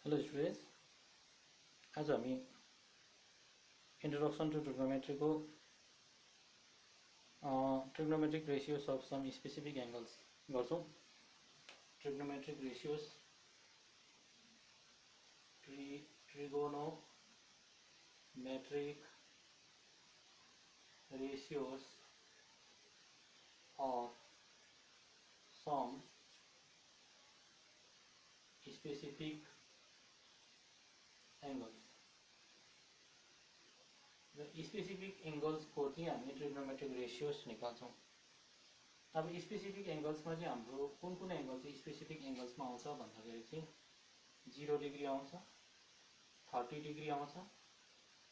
Hello students, आज हामी introduction to trigonometry को trigonometric ratios of some specific angles गर्छौं। trigonometric ratios trigonometric ratios of some specific angles। र specific angles को चाहिँ हामी ट्रिग्नोमेट्रिक रेशियोज निकाल्छौं। अब स्पेसिफिक एंगल्स में चाहिँ हाम्रो कुन कुन एंगल चाहिँ स्पेसिफिक एंगल्स में आउँछ भन्दाखेरि चाहिँ 0 डिग्री आउँछ, 30 डिग्री आउँछ,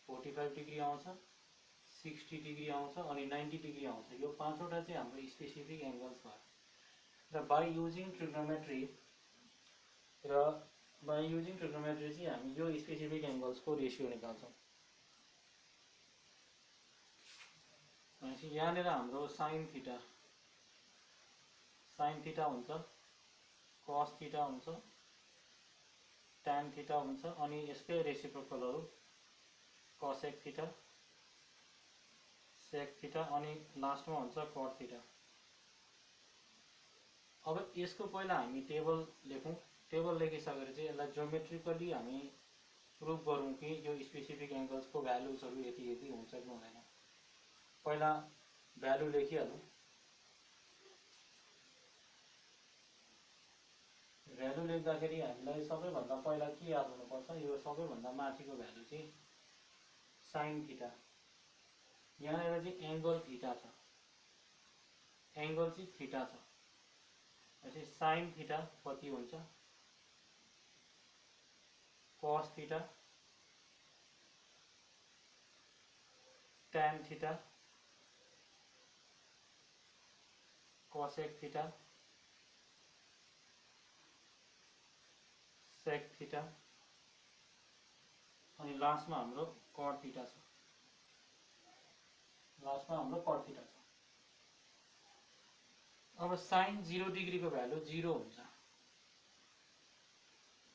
45 डिग्री आउँछ, 60 डिग्री आउँछ अनि 90 डिग्री आउँछ। यो पाँचवटा चाहिँ हाम्रो स्पेसिफिक एंगल्स भयो। र बाइ युजिङ ट्रिग्नोमेट्री चाहिँ हामी यो स्पेसिफिक एंगल्स को रेशियो निकाल्छौं। यहाँ हाम्रो साइन थीटा हुन्छ, कस थीटा हुन्छ, tan थीटा हुन्छ अनि यसकै रेसिप्रोकलहरु कोसेक थीटा, सेक थीटा अनि लास्टमा हुन्छ कट थीटा। अब यसको पहिला हामी टेबल लेखौं। टेबल लेखिसकेर चाहिँ यसलाई ज्योमेट्रिकली हामी प्रुफ गरौं कि यो स्पेसिफिक एंगल्स को भ्यालुजहरु यति यति हुन्छ कि हुँदैन। पहिला भ्यालु लेखिहालौं। भ्यालु लेख्दाखेरि हामीलाई सबैभन्दा पहिला के याद हुनुपर्छ, यो सबैभन्दा माथिको भ्यालु चाहिँ साइन थीटा। यहाँ चाहिँ एंगल थीटा छ, एंगल चाहिँ थीटा छ। त्यसै साइन थीटा कति हुन्छ, cos theta, tan theta, cosec theta, sec theta अनि लास्टमा हाम्रो कट थीटा छ। अब साइन 0 डिग्री को भ्यालु 0 हुन्छ,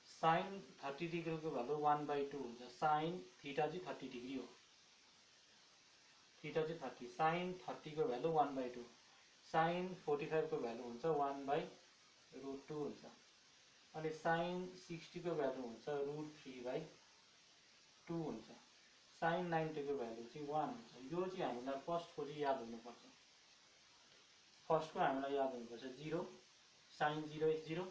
साइन 30 डिग्री को भ्यालु 1/2 हुन्छ। साइन थीटा चाहिँ 30 डिग्री हो, थीटा चाहिँ 30, साइन 30 को भ्यालु 1/2, साइन 45 को भ्यालु हुन्छ 1/√2 हुन्छ अनि साइन 60 को भ्यालु हुन्छ √3/2 हुन्छ। साइन 90 को भ्यालु चाहिँ 1 हुन्छ। यो चाहिँ हामीलाई फर्स्ट को चाहिँ याद हुनुपर्छ। फर्स्ट को हामीलाई याद हुनुपर्छ 0, sine 0 is 0,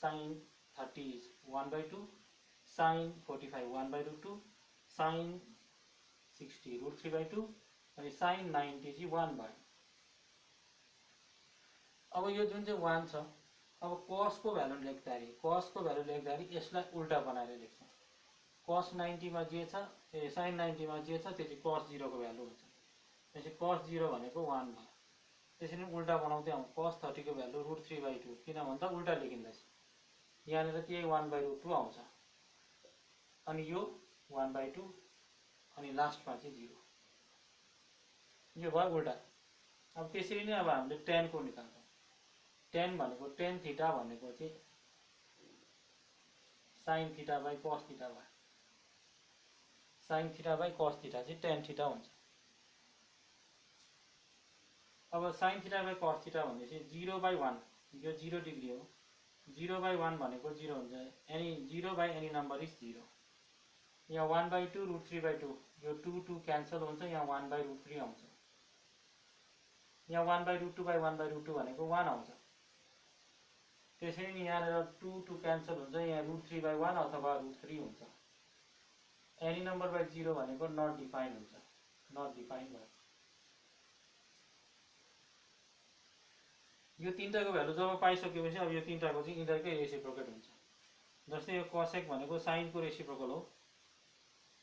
sine 30 is 1/2, sine 45 1/√2, sine 60 √3/2 अनि साइन 90 चाहिँ 1/। अब यो जुन चाहिँ 1 छ, अब cos को भ्यालु लेख्दाखेरि यसलाई उल्टा बनाएर लेख्छौं। cos 90 मा जे छ, साइन 90 मा जे छ त्यो चाहिँ cos 0 को भ्यालु हुन्छ। त्यसैले cos 0 भनेको 1 भयो। त्यसैले उल्टा बनाउँदै आउँ। cos 30 को भ्यालु √3/2 किन भन्दा उल्टा लेखिँदैछ। यहाँ त्यही 1/√2 आउँछ अनि यो 1/2 अनि लास्टमा चाहिँ 0। यो भयो उल्टा। अब त्यसरी नै अब हामीले tan को निकाल्छौं। tan भनेको tan थीटा भनेको चाहिँ sin theta by cos theta भयो। sin theta by cos theta चाहिँ tan थीटा हुन्छ। अब sin theta by cos theta भनेपछि 0/1, यो 0 डिग्री हो, 0/1 भनेको 0 हुन्छ। Any 0/any number is 0। यहाँ 1/2 √3/2, यो 2 क्यान्सल हुन्छ, यहाँ 1/√3 आउँछ। यहाँ 1/√2/1/√2 भनेको 1 आउँछ। त्यसैले नि यहाँ 2 क्यान्सल हुन्छ, यहाँ √3/1 अथवा √3 हुन्छ। एनी नम्बर बाइ 0 भनेको नट डिफाइन हुन्छ, नट डिफाइन भयो। यो तीनटाको भ्यालु जब पाइसकेपछि अब यो तीनटाको चाहिँ यिनीहरुकै रेसिप्रोकल हुन्छ। जस्तै यो कोसेक भनेको साइन को रेसिप्रोकल हो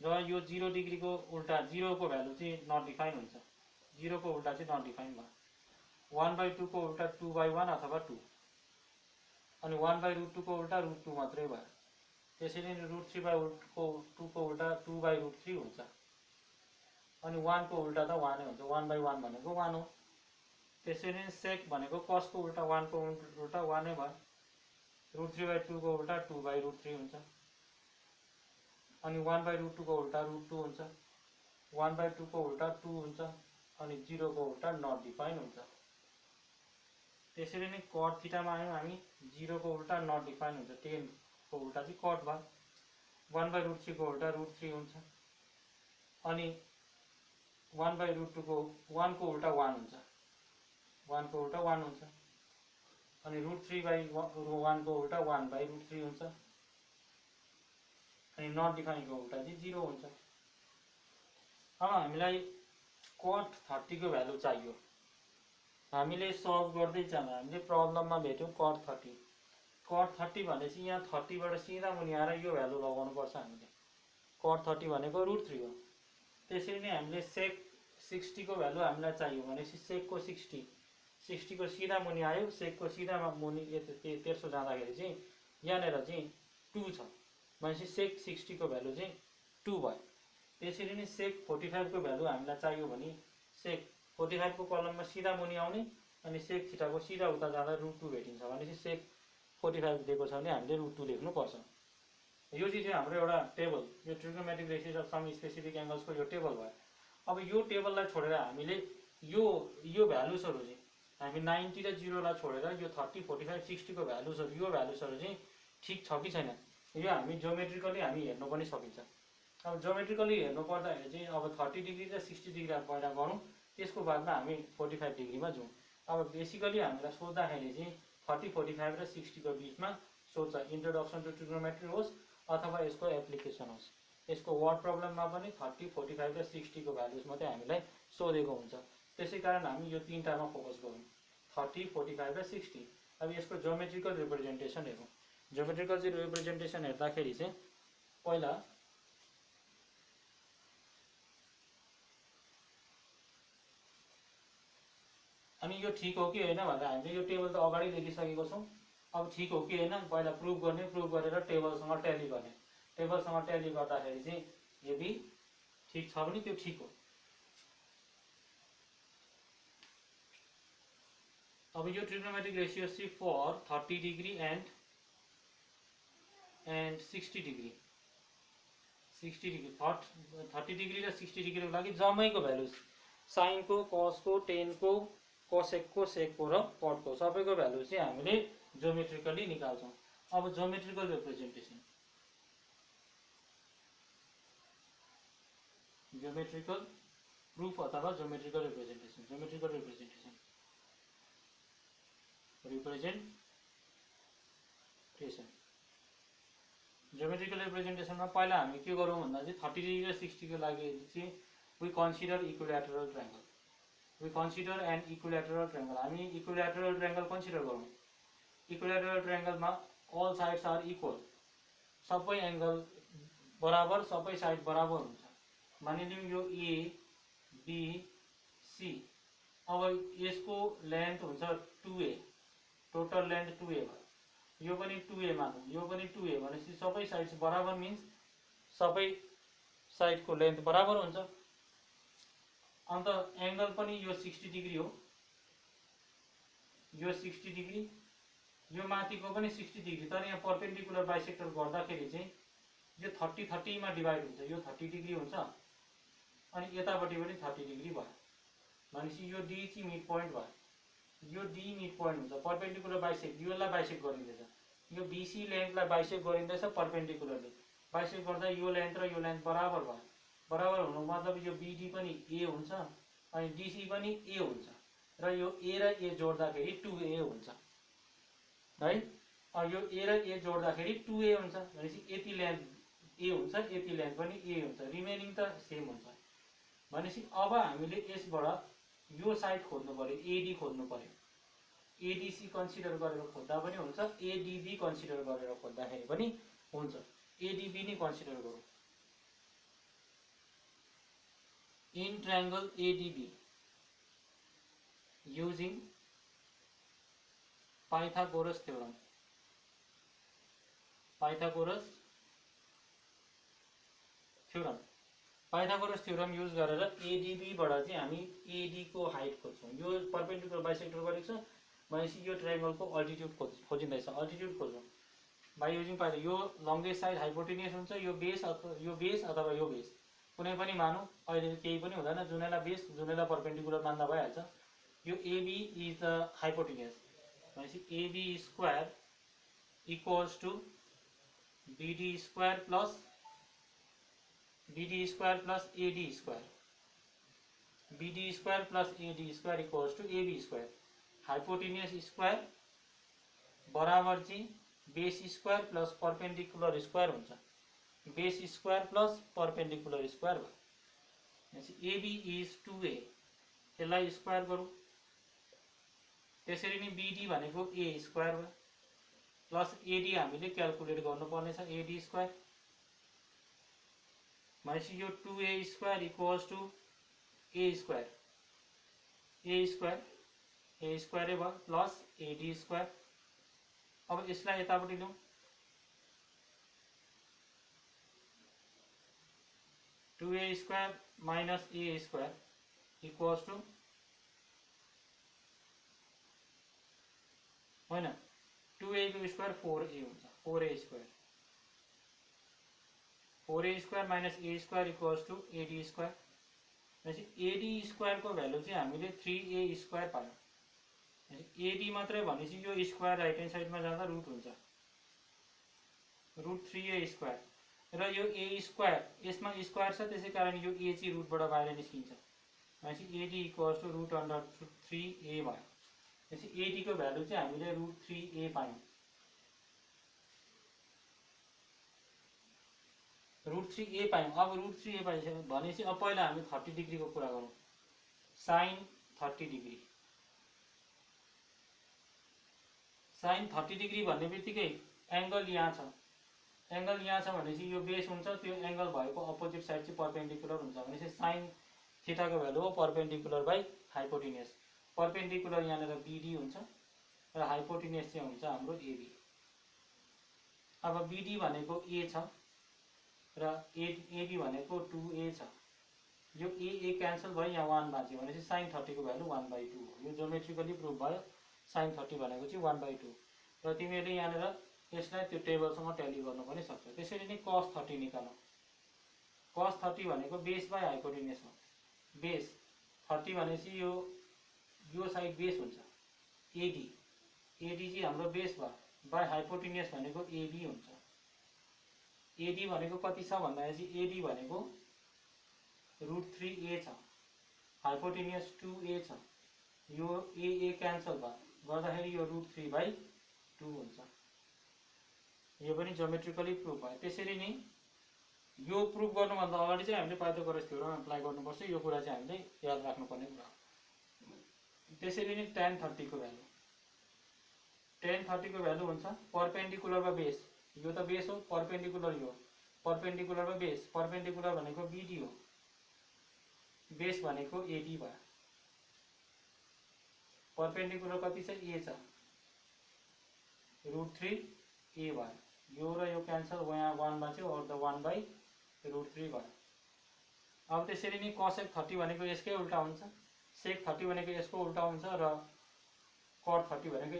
र यो 0 डिग्री को उल्टा 0 को भ्यालु चाहिँ नट डिफाइन हुन्छ। 0 को उल्टा चाहिँ नट डिफाइन भयो। 1/2 को उल्टा 2/1 अथवा 2 अनि 1/√2 को उल्टा √2 मात्रै भयो। त्यसैले √3/2 को उल्टा 2/√3 हुन्छ अनि 1 को उल्टा त 1 नै हुन्छ। 1/1 भनेको 1 हो। त्यसैले सेक भनेको cos को उल्टा 1 को उल्टा 1 नै भयो। √3/2 को उल्टा 2/√3 हुन्छ। अनि 1/√2 को उल्टा √2 हुन्छ, 1/2 को उल्टा 2 हुन्छ, अनि 0 को उल्टा नट डिफाइन हुन्छ। त्यसरी नै कट थीटामा आयौं हामी, 0 को उल्टा नट डिफाइन हुन्छ, 10 को उल्टा चाहिँ कट भयो, 1/√3 को उल्टा √3 हुन्छ, अनि 1/√2 को 1 को उल्टा 1 हुन्छ, 1 को उल्टा 1 हुन्छ, अनि √3/1 को उल्टा 1/√3 हुन्छ, अनि नट डिफाइन को उल्टा चाहिँ 0 हुन्छ। अब हामीलाई कट 30 को भ्यालु चाहियो, हामीले सल्भ गर्दै जाँदा हामीले प्रब्लममा भेट्यौं कट 30। कट 30 भनेपछि यहाँ 30 बाट सिधा मुनि आएर यो भ्यालु लगाउनु पर्छ हामीले। कट 30 भनेको √3 हो। त्यसरी नै हामीले सेक 60 को भ्यालु हामीलाई चाहियो भनेपछि सेक को 60 को सिधा मुनि आयो, सेक को सिधा मुनि तेर्सो जाँदाखेरि चाहिँ यहाँनेर चाहिँ 2 छ भनेपछि सेक 60 को भ्यालु चाहिँ 2 भयो। त्यसरी नै सेक 45 को भ्यालु हामीलाई चाहियो भने सेक 45 को कलममा सिधा मुनि आउने, अनि सेक थीटाको सिधा उता जाँदा √2 भेटिन्छ भनेपछि सेक 45 दिएको छ भने हामीले √2 लेख्नु पर्छ। यो चाहिँ हाम्रो एउटा टेबल, यो trigonometric ratios of some specific angles को यो टेबल भयो। अब यो टेबललाई छोडेर हामीले यो भ्यालुजहरु चाहिँ हामी 90 र 0 लाई छोडेर यो 30, 45, 60 को भ्यालुजहरु, यो भ्यालुजहरु चाहिँ ठीक छ कि छैन, यो हामी ज्योमेट्रिकली हामी हेर्न पनि सकिन्छ। अब ज्योमेट्रिकली हेर्नु पर्दाखेरि चाहिँ अब 30 डिग्री र 60 डिग्री पहिला गरौँ, त्यसको बादमा हामी 45 डिग्रीमा जाउँ। अब बेसिकली हामीलाई सोध्दाखेरि चाहिँ 30, 45 र 60 को बीचमा सोध्छ, इन्ट्रोडक्सन टु ट्रिग्नोमेट्री होस् अथवा यसको एप्लिकेसन होस्। यसको वर्ड प्रब्लममा पनि 30, 45 र 60 को भ्यालुज मात्रै हामीलाई सोधेको हुन्छ। त्यसैकारण हामी यो तीनटामा फोकस गरौँ, 30, 45 र 60। अब यसको ज्योमेट्रिकल रिप्रेजेन्टेसन हेरौँ। ज्योमेट्रिकल रिप्रेजेन्टेसन हेर्दाखेरि चाहिँ पहिला अनि यो ठीक हो कि हैन भनेर हामीले यो टेबल त अगाडि लेखिसकेको छौं। अब ठीक हो कि हैन पहिला प्रुफ गर्ने, प्रुफ गरेर टेबलसँग ट्याली गर्ने। टेबलसँग ट्याली गर्दाखेरि चाहिँ यदि ठीक छ भने त्यो ठीक हो। अब यो trigonometric ratio see for 30 degree and 60 degree, 30 degree र 60 डिग्री को लागि जम्मैको भ्यालुज साइन को, कस को, टेन को, कोसेक को, सेक को र कट को सबैको भ्यालु चाहिँ हामीले ज्योमेट्रिकली निकाल्छौं। अब ज्योमेट्रिकल रिप्रेजेन्टेसन, ज्योमेट्रिकल प्रुफ अथवा geometrical representation, geometrical representation geometrical रिप्रेजेन्टेसनमा पहिला हामी के गरौँ भन्दा चाहिँ 30 डिग्री र 60 को लागि चाहिँ we consider equilateral triangle, we consider an equilateral triangle. हामी इक्विल्याटरल ट्रायंगल कन्सिडर गरौँ। इक्विल्याटरल ट्रायंगलमा अल साइड्स आर इक्वल, सबै एंगल बराबर, सबै साइड बराबर हुन्छ। मानिलिउँ यो ए बी सी, अब यसको लेन्थ हुन्छ 2a, टोटल लेन्थ 2a भयो, यो पनि 2a मानौँ, यो पनि 2a भनेपछि सबै साइड्स बराबर मिन्स सबै साइडको लेन्थ बराबर हुन्छ। अन्त एंगल पनि यो 60 डिग्री हो, यो 60 डिग्री, यो माथिको पनि 60 डिग्री, तर यहाँ परपेन्डिकुलर बाइसेक्टर गर्दाखेरि चाहिँ यो 30 30 मा डिभाइड हुन्छ, यो 30 डिग्री हुन्छ अनि यतापट्टि पनि 30 डिग्री भयो भनेपछि यो डी चाहिँ मिड पोइन्ट भयो, यो डी मिड पोइन्ट हुन्छ। परपेन्डिकुलर बाइसेक्ट, योलाई बाइसेक्ट गरिँदैछ, यो बीसी लेन्थलाई बाइसेक्ट गरिँदैछ परपेन्डिकुलरली, बाइसेक्ट गर्दा यो लेन्थ र यो लेन्थ बराबर भयो। बराबर हुनु मतलब यो बीडी पनि ए हुन्छ अनि डीसी पनि ए हुन्छ र यो ए र ए जोड्दाखेरि 2a हुन्छ है। अब यो ए र ए जोड्दाखेरि 2a हुन्छ भनेपछि यति लेन्थ ए हुन्छ, यति लेन्थ पनि ए हुन्छ, रिमेनिङ त सेम हुन्छ भनेपछि अब हामीले यसबाट यो साइड खोज्नु पर्यो, एडी खोज्नु पर्यो। एडीसी कन्सिडर गरेर खोज्दा पनि हुन्छ, एडीबी कन्सिडर गरेर खोज्दाखेरि पनि हुन्छ। एडीबी नै कन्सिडर गरौँ। In triangle ADB using Pythagoras theorem, Pythagoras theorem use गरेर एडीबी बाट चाहिँ हामी एडी को हाइट खोज्छौं। यो परपेन्डिकुलर बाइसेक्टर गरेको छ भनेपछि यो ट्रायंगल को अल्टिट्युड खोजिँदैछ, अल्टिट्युड खोज्छौं। बाई युजिङ पाइथन यो लङ्गेस्ट साइड हाइपोटेनियस हुन्छ, यो बेस अथवा यो बेस कुनै पनि मानौँ, अहिले केही पनि हुँदैन, जुनैलाई बेस जुनैलाई परपेन्डिकुलर मान्दा भइहाल्छ। यो एबी इज द हाइपोटेनियस भनेपछि AB square equals to BD square plus AD square, BD square plus AD square equals to AB square. Hypotenuse square बराबर चाहिँ base square plus perpendicular square हुन्छ, base square plus perpendicular square भयो। AB is 2a, यसलाई square गरौँ। त्यसरी नै BD भनेको a square भयो प्लस एडी हामीले क्यालकुलेट गर्नुपर्ने छ, एडी स्क्वायर भनेपछि यो 2a square equals to A square, a स्क्वायरै भयो प्लस एडी स्क्वायर। अब यसलाई यतापट्टि लौँ, 2a square minus a square equals to होइन 2a को स्क्वायर 4a हुन्छ, 4a square, 4a square minus a square equals to AD square. भनेपछि एडी स्क्वायरको भ्यालु चाहिँ हामीले 3a स्क्वायर पायौँ। एडी मात्रै भनेपछि यो स्क्वायर राइट ह्यान्ड साइडमा जाँदा रुट हुन्छ, रुट 3a स्क्वायर र यो ए स्क्वायर, यसमा स्क्वायर छ त्यसै कारण यो ए चाहिँ रुटबाट बाहिर निस्किन्छ। भनेपछि AD equals to root under 3a भयो। त्यसपछि एडीको भ्यालु चाहिँ हामीले रुट 3a पायौँ, रुट 3a पायौँ। अब रुट 3a पाइसक्यो भनेपछि अब पहिला हामी 30 डिग्रीको कुरा गरौँ, साइन 30 डिग्री। साइन 30 डिग्री भन्ने बित्तिकै एङ्गल यहाँ छ, एङ्गल यहाँ छ भनेपछि यो बेस हुन्छ, त्यो एङ्गल भएको अपोजिट साइड चाहिँ परपेन्डिकुलर हुन्छ भनेपछि साइन थीटाको भ्यालु हो परपेन्डिकुलर बाई हाइपोटेनियस। परपेन्डिकुलर यहाँनिर बीडी हुन्छ र हाइपोटेनियस चाहिँ हुन्छ हाम्रो एबी। अब बीडी भनेको ए छ र एबी भनेको 2a छ, यो ए क्यान्सल भयो, यहाँ 1 बाँच्यो भनेपछि साइन 30 को भ्यालु 1/2 हो। यो जोमेट्रिकली प्रुभ भयो, साइन 30 भनेको चाहिँ 1/2 र तिमीहरूले यहाँनिर यसलाई त्यो टेबलसँग ट्याली गर्नु पनि सक्छ। त्यसरी नै cos 30 निकालौँ, cos 30 भनेको बेस बाई हाइपोटेनियस हो। बेस 30 भनेपछि यो साइड बेस हुन्छ, एडी चाहिँ हाम्रो बेस भयो, बाई हाइपोटेनियस भनेको एबी हुन्छ। एडी भनेको कति छ भन्दाखेरि एडी भनेको रुट 3a छ, हाइपोटेनियस 2a छ, यो ए क्यान्सल भयो गर्दाखेरि यो रुट 3/2 हुन्छ। यो पनि जोमेट्रिकली प्रुभ भयो। त्यसरी नै यो प्रुभ गर्नुभन्दा अगाडि चाहिँ हामीले पाइथागोरस थ्योरम एप्लाई गर्नुपर्छ, यो कुरा चाहिँ हामीले याद राख्नुपर्ने कुरा हो। त्यसरी नै tan 30 को भ्यालु, tan 30 को भ्यालु हुन्छ परपेन्डिकुलरमा बेस, यो त बेस हो, परपेन्डिकुलर यो परपेन्डिकुलरमा बेस, परपेन्डिकुलर भनेको बीडी हो, बेस भनेको एडी भयो, परपेन्डिकुलर कति छ ए छ, रुट 3a भयो, यो र यो क्यान्सल, यहाँ 1 बाँच्यो और द 1/√3 भयो। अब त्यसरी नै cosec 30 भनेको यसकै उल्टा हुन्छ, sec 30 भनेको यसको उल्टा हुन्छ र cot 30 भनेको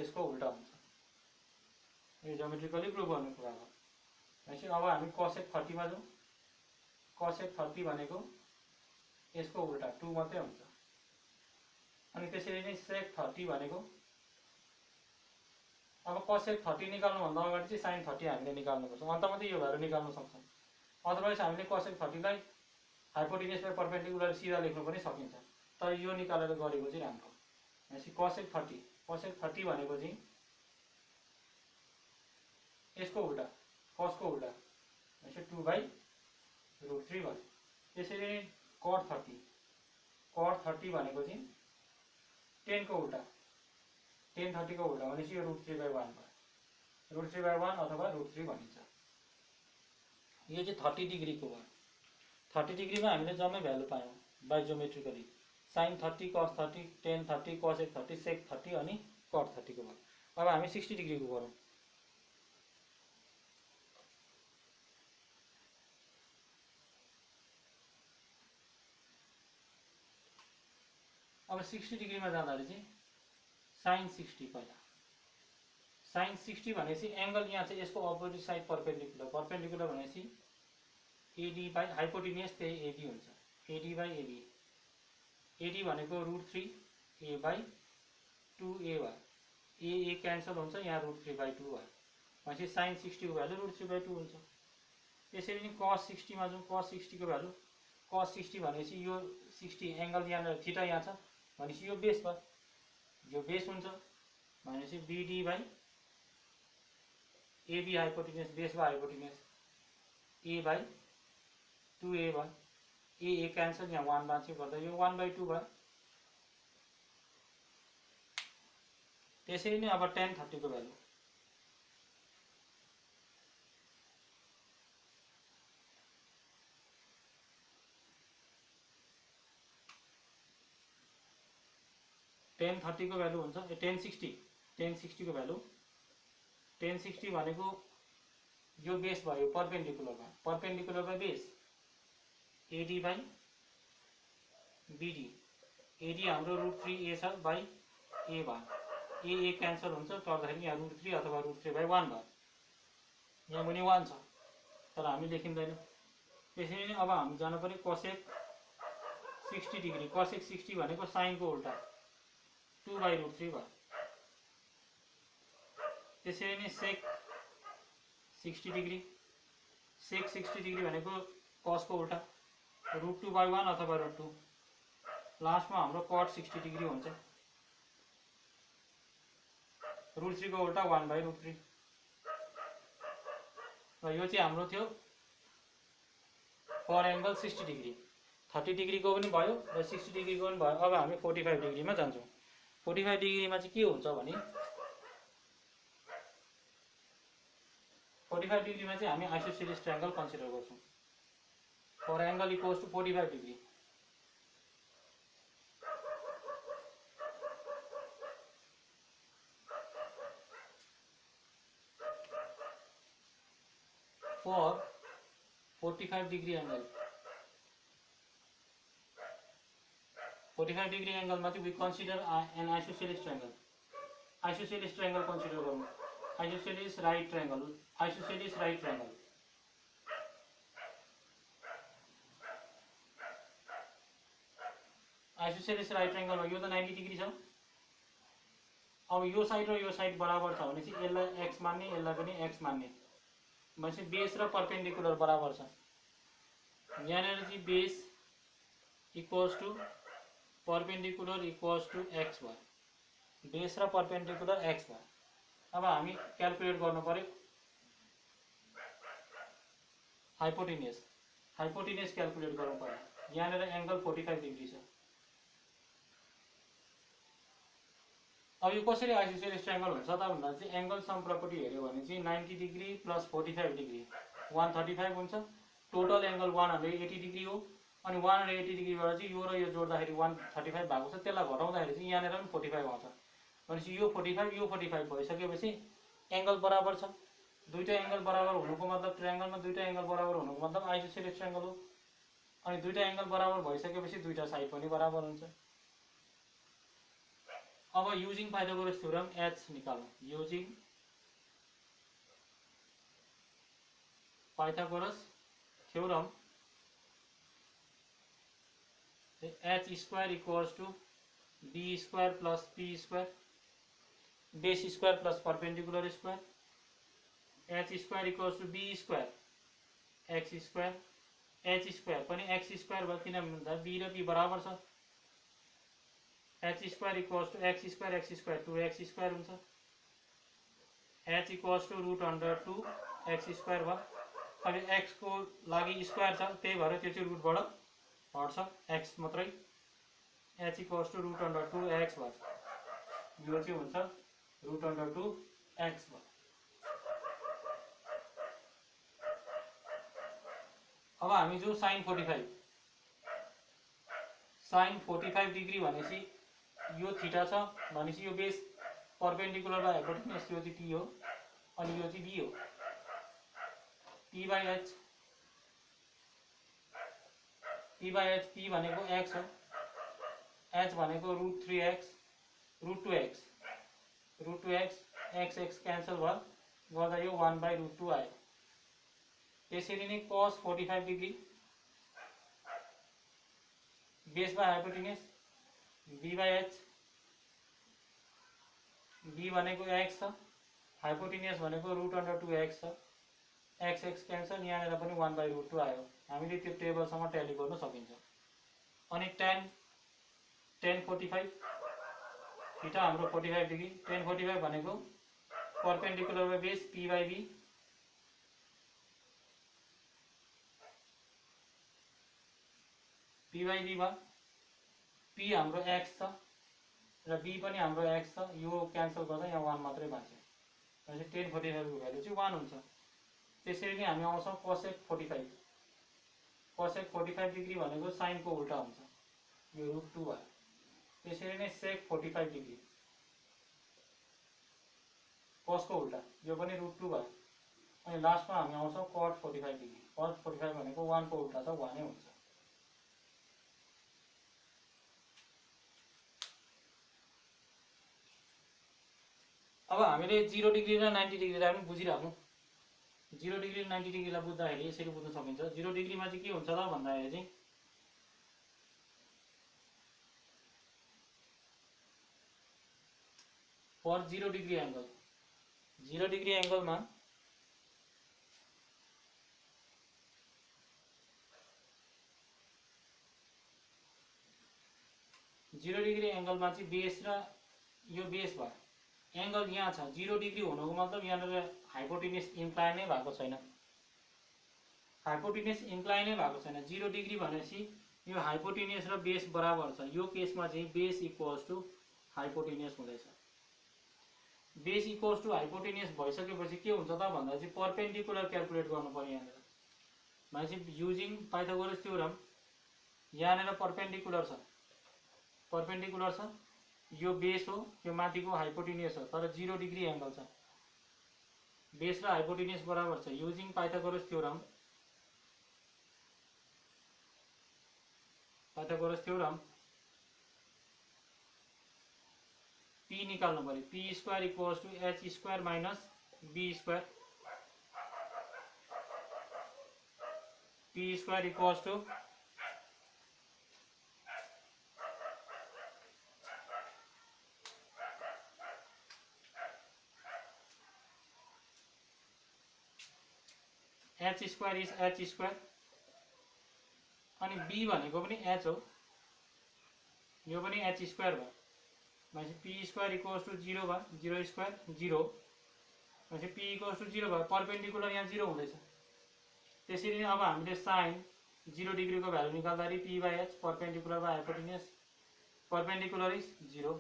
यसको उल्टा हुन्छ। यो जोमेट्रिकली प्रुभ गर्ने कुरा हो। भनेपछि अब हामी cosec 30 मा जाउँ, cosec 30 भनेको यसको उल्टा 2 मात्रै हुन्छ। अनि त्यसरी नै sec 30 भनेको, अब cosec 30 निकाल्नुभन्दा अगाडि चाहिँ sin 30 हामीले निकाल्नुपर्छ, अन्त मात्रै यो भ्यालु निकाल्न सक्छौँ। अदरवाइज हामीले cosec 30 लाई हाइपोटेनियस बाइ परपेन्डिकुलर सिधा लेख्नु पनि सकिन्छ, तर यो निकालेर गरेको चाहिँ राम्रो। भनेपछि cosec 30 भनेको चाहिँ यसको उल्टा, cos को उल्टा भनेपछि 2/√3 भयो। त्यसरी नै cot 30 भनेको चाहिँ tan को उल्टा, tan 30 को उल्टा भनेपछि यो √3/1 भयो, √3/1 अथवा √3 भनिन्छ। यो चाहिँ 30 डिग्रीको भयो। 30 डिग्रीमा हामीले जम्मै भ्यालु पायौँ by geometrically, sin 30, cos 30, tan 30, cosec 30, sec 30 अनि cot 30 को भयो। अब हामी 60 डिग्रीको गरौँ। अब 60 डिग्रीमा जाँदाखेरि चाहिँ sin 60 पहिला, साइन 60 भनेपछि एंगल यहाँ चाहिँ यसको अपोजिट साइड परपेन्डिकुलर परपेन्डिकुलर भनेपछि एडी बाई हाइपोटेनियस त्यही एडी हुन्छ एडी बाई एबी एडी भनेको √3 ए बाई 2a भयो ए क्यान्सल हुन्छ यहाँ √3/2 भयो भनेपछि साइन 60 को भ्यालु √3/2 हुन्छ। त्यसरी नै cos 60 मा जाउँ cos 60 को भ्यालु cos 60 भनेपछि यो 60 एंगल यहाँ थीटा यहाँ छ भनेपछि यो बेस भयो यो बेस हुन्छ भनेपछि BD by AB hypotenuse base by hypotenuse A by 2a भयो ए क्यान्सल यहाँ 1 बाँच्यो गर्दा यो 1/2 भयो। त्यसरी नै अब tan 30 को भ्यालु tan 30 को भ्यालु हुन्छ tan 60 को भ्यालु tan 60 भनेको यो बेस भयो perpendicular by base AD by BD AD हाम्रो √3a छ बाई ए भयो ए क्यान्सल हुन्छ गर्दाखेरि यहाँ √3 अथवा √3/1 भयो यहाँ मुनि 1 छ तर हामी लेखिँदैन। त्यसरी नै अब हामी जानु पर्यो cosec 60 डिग्री cosec 60 भनेको साइन को उल्टा 2/√3 भयो। त्यसरी नै sec 60 डिग्री sec 60 डिग्री भनेको cos को उल्टा √2/1 अथवा √2 लास्टमा हाम्रो cot 60 डिग्री हुन्छ √3 को उल्टा 1/√3 र यो चाहिँ हाम्रो थियो फर एंगल 60 डिग्री 30 डिग्री को पनि भयो र 60 डिग्री को पनि भयो। अब हामी 45 डिग्रीमा जान्छौँ 45 डिग्रीमा चाहिँ के हुन्छ भने 45 डिग्रीमा चाहिँ हामी आइसोसेलेस ट्रायंगल कन्सिडर गर्छौँ for angle equals to 45 degree for 45 degree angle 45 degree angle मा चाहिँ we consider an isosceles triangle consider गर्नु isosceles right triangle isosceles right triangle मा यो त 90 डिग्री छ। अब यो साइड र यो साइड बराबर छ भने चाहिँ यसलाई x मान्ने यसलाई पनि x मान्ने भनेपछि बेस र परपेन्डिकुलर बराबर छ यहाँनिर चाहिँ base equals to perpendicular equals to x भयो बेस र परपेन्डिकुलर x भयो। अब हामी क्याल्कुलेट गर्नु पर्यो हाइपोटेनियस क्याल्कुलेट गर्नु पर्यो यहाँनिर एंगल 45 डिग्री छ। अब यो कसरी आइसोसेलेस ट्रायंगल हुन्छ त भन्दा चाहिँ एंगल सम प्रपर्टी हेर्यो भने चाहिँ 90 डिग्री प्लस 45 डिग्री 135 हुन्छ टोटल एंगल 180 डिग्री हो अनि 180 डिग्रीबाट चाहिँ यो र यो जोड्दाखेरि 135 भएको छ त्यसलाई घटाउँदाखेरि चाहिँ यहाँनिर पनि 45 आउँछ भनेपछि यो 45 भइसकेपछि एंगल बराबर छ दुईटा एंगल बराबर हुनुको मतलब ट्रायंगलमा दुईटा एंगल बराबर हुनुको मतलब आइसोसेलेस ट्रायंगल हो अनि दुईटा एंगल बराबर भइसकेपछि दुईटा साइड पनि बराबर हुन्छ। अब युजिङ पाइथागोरस थ्योरम h निकालौं using Pythagoras theorem h square equals to b square plus p square base square plus perpendicular square h square equals to b square x square h square पनि x square भयो किन भन्दा b र p बराबर छ h square equals to x square 2x square हुन्छ h equals to √2 x square भयो। अब x को लागि स्क्वायर छ त्यही भएर त्यो चाहिँ रुटबाट हट्छ x मात्रै h इक्वल्स टू √2 x भयो यो चाहिँ हुन्छ √2 x भयो। अब हामी जो sin 45 डिग्री भनेपछि यो थीटा छ भनेपछि यो बेस परपेंडिकुलर बाइ हाइपोटेन्युस यो चाहिँ p हो अनि यो चाहिँ b हो p/h p भनेको x हो h भनेको √3x √2x x x cancel भयो, गर्दा यो 1/√2 आयो। त्यसरी नै cos 45 degree base by hypotenuse b/h, b भनेको x छ, हाइपोटेन्युस भनेको √2x छ, एक्स एक्स क्यान्सल, यहाँनिर पनि 1/√2 आयो। हामीले त्यो टेबलसँग ट्याली गर्न सकिन्छ। अनि tan 45 थीटा हाम्रो 45 डिग्री, tan 45 भनेको perpendicular by base p/b, p/b भयो, p हाम्रो x छ र b पनि हाम्रो x छ, यो क्यान्सल गर्दा यहाँ 1 मात्रै बाँच्यो। भनेपछि tan 45 को भ्यालु चाहिँ 1 हुन्छ। त्यसरी नै हामी आउँछौँ cosec 45, cosec 45 डिग्री भनेको sin को उल्टा हुन्छ, यो √2 भयो। त्यसरी नै sec 45 डिग्री cos को उल्टा, यो पनि √2 भयो। अनि लास्टमा हामी आउँछौँ cot 45 डिग्री, cot 45 भनेको 1 को उल्टा छ, 1 नै हुन्छ। अब हामीले 0 डिग्री र 90 डिग्रीलाई पनि बुझिराख्नु। 0 डिग्री र 90 डिग्रीलाई बुझ्दाखेरि यसरी बुझ्न सकिन्छ। 0 डिग्रीमा चाहिँ के हुन्छ त भन्दाखेरि चाहिँ पर 0 डिग्री एंगल, 0 डिग्री एंगलमा चाहिँ बेस र यो बेस भयो, एंगल यहाँ छ। 0 डिग्री हुनुको मतलब यहाँनिर हाइपोटेन्युस इन्क्लाइन नै भएको छैन, हाइपोटेन्युस इन्क्लाइन नै भएको छैन। 0 डिग्री भनेपछि यो हाइपोटेन्युस र बेस बराबर छ। यो केसमा चाहिँ बेस इक्वल्स टु हाइपोटेन्युस हुँदैछ। बेस इक्वल्स टु हाइपोटेन्युस भइसकेपछि के हुन्छ त भन्दा चाहिँ परपेन्डिकुलर क्याल्कुलेट गर्नु पर्यो यहाँनिर। भनेपछि युजिङ पाइथागोरस थ्योरम यहाँनिर परपेन्डिकुलर छ, परपेन्डिकुलर छ, यो बेस हो, यो माथिको हाइपोटेन्युस हो, तर 0 डिग्री एंगल छ। बेस र हाइपोटेन्युस बराबर छ। Using Pythagoras theorem, Pythagoras theorem p निकाल्नु पर्यो। p square equals to h square minus b square, p square equals to h square is h square, अनि b भनेको पनि h हो, यो पनि h स्क्वायर भयो। भनेपछि p स्क्वायर इक्वल्स टु 0 भयो, 0 स्क्वायर 0, भनेपछि p इक्वल्स टु 0 भयो। परपेन्डिकुलर यहाँ 0 हुँदैछ। त्यसरी नै अब हामीले साइन 0 डिग्री को भ्यालु निकाल्दाखेरि p/h perpendicular by hypotenuse, perpendicular is 0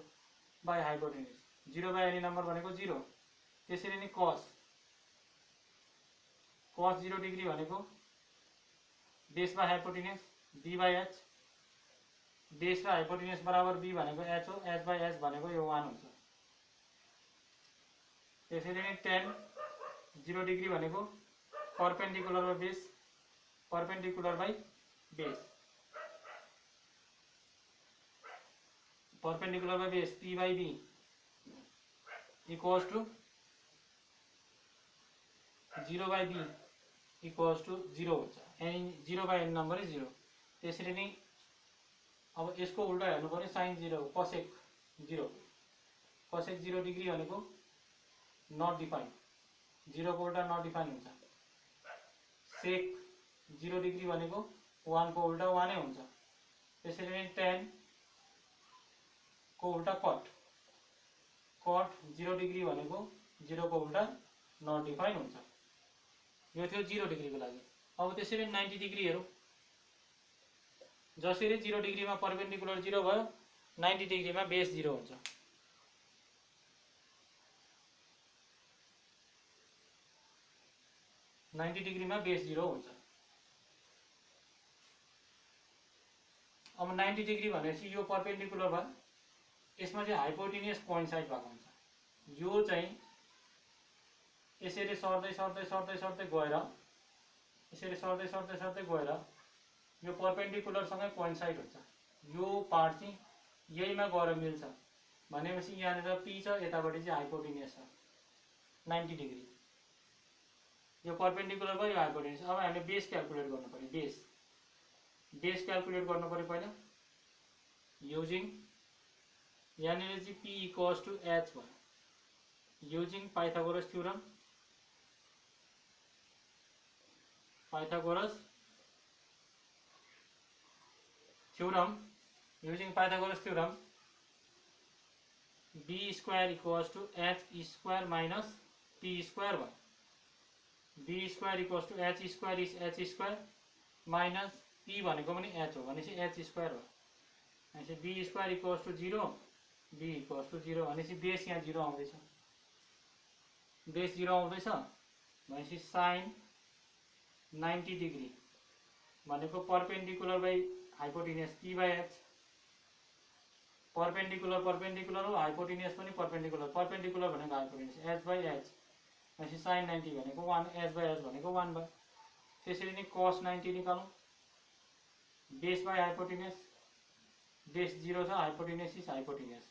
by hypotenuse, 0 by any number भनेको 0। त्यसरी नै cos 0 डिग्री भनेको base by hypotenuse b/h, base र हाइपोटेन्युस बराबर b भनेको h हो, h/h भनेको यो 1 हुन्छ। त्यसरी नै tan 0 डिग्री भनेको perpendicular by base, perpendicular by base, perpendicular by base p/b equals to 0 by b equals to 0 हुन्छ। Any 0 by any number is 0। त्यसरी नै अब यसको उल्टा हेर्नु पर्यो, साइन 0 cosec 0, cosec 0 डिग्री भनेको नट डिफाइन, 0 को उल्टा नट डिफाइन हुन्छ। sec 0 डिग्री भनेको 1 को उल्टा 1 नै हुन्छ। त्यसरी नै tan को उल्टा cot, cot 0 डिग्री भनेको 0 को उल्टा नट डिफाइन हुन्छ। यो थियो 0 डिग्री को लागि। अब त्यसरी 90 डिग्री हेरौँ। जसरी 0 डिग्रीमा परपेन्डिकुलर 0 भयो, 90 डिग्रीमा बेस 0 हुन्छ। नाइन्टी डिग्रीमा बेस 0 हुन्छ। अब 90 डिग्री भनेपछि यो परपेन्डिकुलर भयो, यसमा चाहिँ हाइपोटेन्युस कोइन्साइड भएको हुन्छ। यो चाहिँ यसरी सर्दै सर्दै सर्दै सर्दै गएर, यसरी सर्दै सर्दै सर्दै गएर यो परपेन्डिकुलरसँगै कोइन्साइड हुन्छ। यो पार्ट चाहिँ यहीमा गएर मिल्छ। भनेपछि यहाँनिर p छ, यतापट्टि चाहिँ हाइपोटेन्युस छ। 90 डिग्री। यो परपेन्डिकुलर भयो, यो हाइपोटेन्युस। अब हामीले बेस क्याल्कुलेट गर्नु पर्यो। बेस क्याल्कुलेट गर्नु पर्यो पहिला युजिङ, यहाँनिर चाहिँ p इक्वल्स टु h भयो, using Pythagoras theorem. Using Pythagoras theorem, b square equals to h square minus p square भयो। b square equals to h square is h square minus p भनेको पनि h हो भनेपछि h square हो। भनेपछि b square equals to 0, b equals to 0 भनेपछि base यहाँ 0 आउँदैछ, बेस 0 आउँदैछ भनेपछि sin 90 डिग्री भनेको perpendicular by hypotenuse p by h। Perpendicular हो, हाइपोटेन्युस पनि परपेन्डिकुलर भनेको हाइपोटेन्युस h बाई h भनेपछि sin 90 भनेको 1, h बाई h भनेको 1 भयो। त्यसरी नै cos 90 निकालौँ, base by hypotenuse, base 0 छ, हाइपोटेन्युस इज हाइपोटेन्युस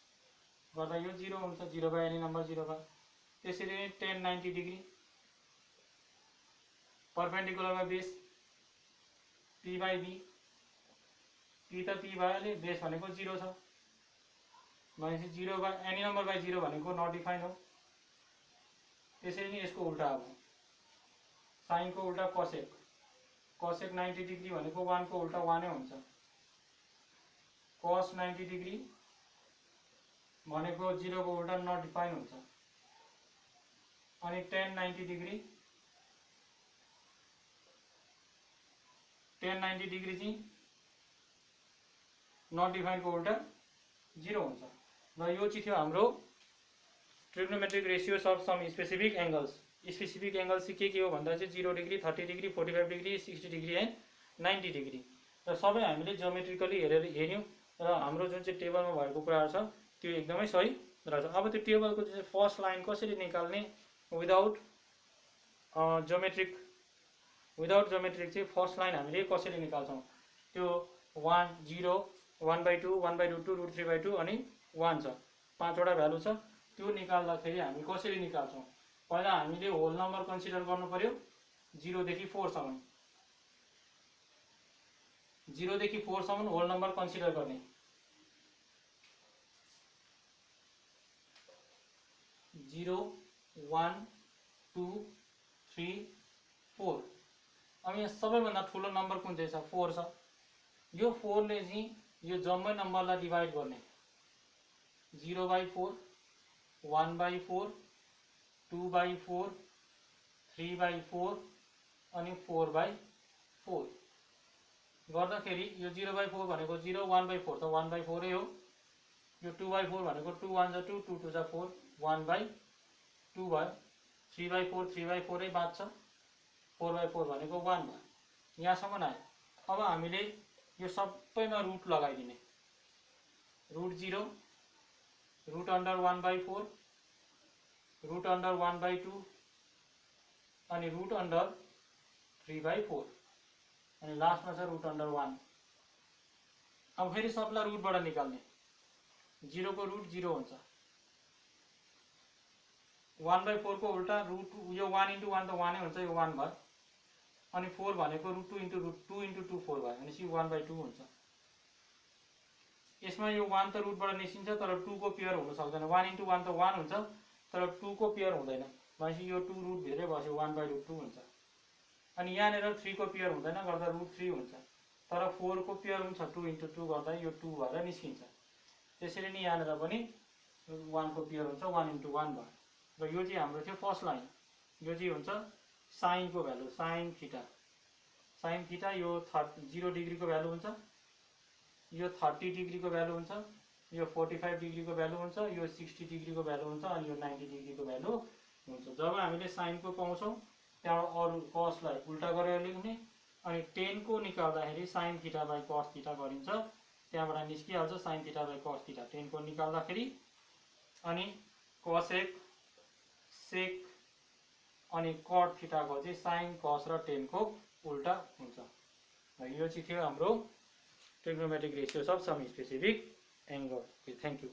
गर्दा यो 0 हुन्छ, 0 बाई एनी नम्बर 0 भयो। त्यसरी नै tan 90 डिग्री परपेन्डिकुलरमा base p by b, p त p भइहाल्यो, बेस भनेको 0 छ भनेपछि 0 बाई एनी नम्बर बाई 0 भनेको नट डिफाइन्ड हो। त्यसरी नै यसको उल्टा अब साइन को उल्टा कोसेक, 90 डिग्री भनेको 1 को उल्टा 1 नै हुन्छ। cos 90 डिग्री भनेको 0 को उल्टा नट डिफाइन हुन्छ। अनि tan 90 डिग्री चाहिँ नट डिफाइन को उल्टा 0 हुन्छ। र यो चाहिँ थियो हाम्रो trigonometric ratios of some specific angles. Specific angles चाहिँ के हो भन्दा चाहिँ 0 degree, 30 degree, 45 degree, 60 degree and 90 degree. र सबै हामीले जियोमेट्रिकली हेर्यौं र हाम्रो जुन चाहिँ टेबलमा भएको कुराहरु छ त्यो एकदमै सही रहेछ। अब त्यो टेबलको चाहिँ फर्स्ट लाइन कसरी निकाल्ने विदाउट ज्योमेट्रिक चाहिँ फर्स्ट लाइन हामीले कसरी निकाल्छौं, त्यो 1 0 1/2 1/2 √3/2 अनि 1 छ, 5 वटा भ्यालु छ। त्यो निकाल्दाखेरि हामी कसरी निकाल्छौं, पहिला हामीले होल नम्बर कन्सिडर गर्नु पर्यो 0 देखि 4 सम्म, 0 देखि 4 सम्म होल नम्बर कन्सिडर गर्ने। 0 1 2 3 4। अब यहाँ सबैभन्दा ठुलो नम्बर कुन चाहिँ छ, 4 छ। यो 4 ले चाहिँ यो जम्मै नम्बरलाई डिभाइड गर्ने, 0/4 1/4 2/4 3/4 अनि 4/4 गर्दाखेरि यो 0/4 भनेको 0, 1/4 त 1/4 नै हो, यो 2/4 भनेको 2 1 जा 2 2 2 जा 4 1/2 भयो, 3/4 3/4 नै बाँच्छ, 4/4 भनेको 1 भयो। यहाँसम्म आयो। अब हामीले यो सबैमा रुट लगाइदिने, √0 √1/4 √1/2 अनि √3/4 अनि लास्टमा छ √1। अब फेरि सबलाई रुटबाट निकाल्ने, 0 को रुट 0 हुन्छ, 1/4 को उल्टा रुट, यो 1 * 1 त 1 नै हुन्छ, यो 1 भयो। अनि 4 भनेको √2 * 2 * 2 4 भयो भनेपछि 1/2 हुन्छ। यसमा यो 1 त रुटबाट निस्किन्छ तर 2 को पेयर हुन सक्दैन, 1 * 1 त 1 हुन्छ तर 2 को पेयर हुँदैन भनेपछि यो 2 रुट भित्रै बस्यो 1/2 हुन्छ। अनि यहाँनिर 3 को पेयर हुँदैन गर्दा √3 हुन्छ, तर 4 को पेयर हुन्छ 2 * 2 गर्दा यो 2 भएर निस्किन्छ। त्यसैले नि यहाँनिर पनि 1 को पेयर हुन्छ 1 * 1 भयो। र यो चाहिँ हाम्रो थियो फर्स्ट लाइन। यो चाहिँ हुन्छ साइन को भ्यालु, साइन थीटा यो 0 डिग्री को भ्यालु हुन्छ, यो 30 डिग्री को भ्यालु हुन्छ, यो 45 डिग्री को भ्यालु हुन्छ, यो 60 डिग्री को भ्यालु हुन्छ अनि यो 90 डिग्री को भ्यालु हुन्छ। जब हामीले साइन को पाउँछौं त्यहाँबाट अरु कसलाई उल्टा गरेर लेख्ने अनि 10 को निकाल्दाखेरि sin θ / cos θ गरिन्छ, त्यहाँबाट निस्किहाल्छ sin θ / cos θ। 10 को निकाल्दाखेरि अनि cosec sec अनि cot θ को चाहिँ sin cos र 10 को उल्टा हुन्छ। यो चाहिँ थियो हाम्रो trigonometric ratios of some specific angle. Thank you.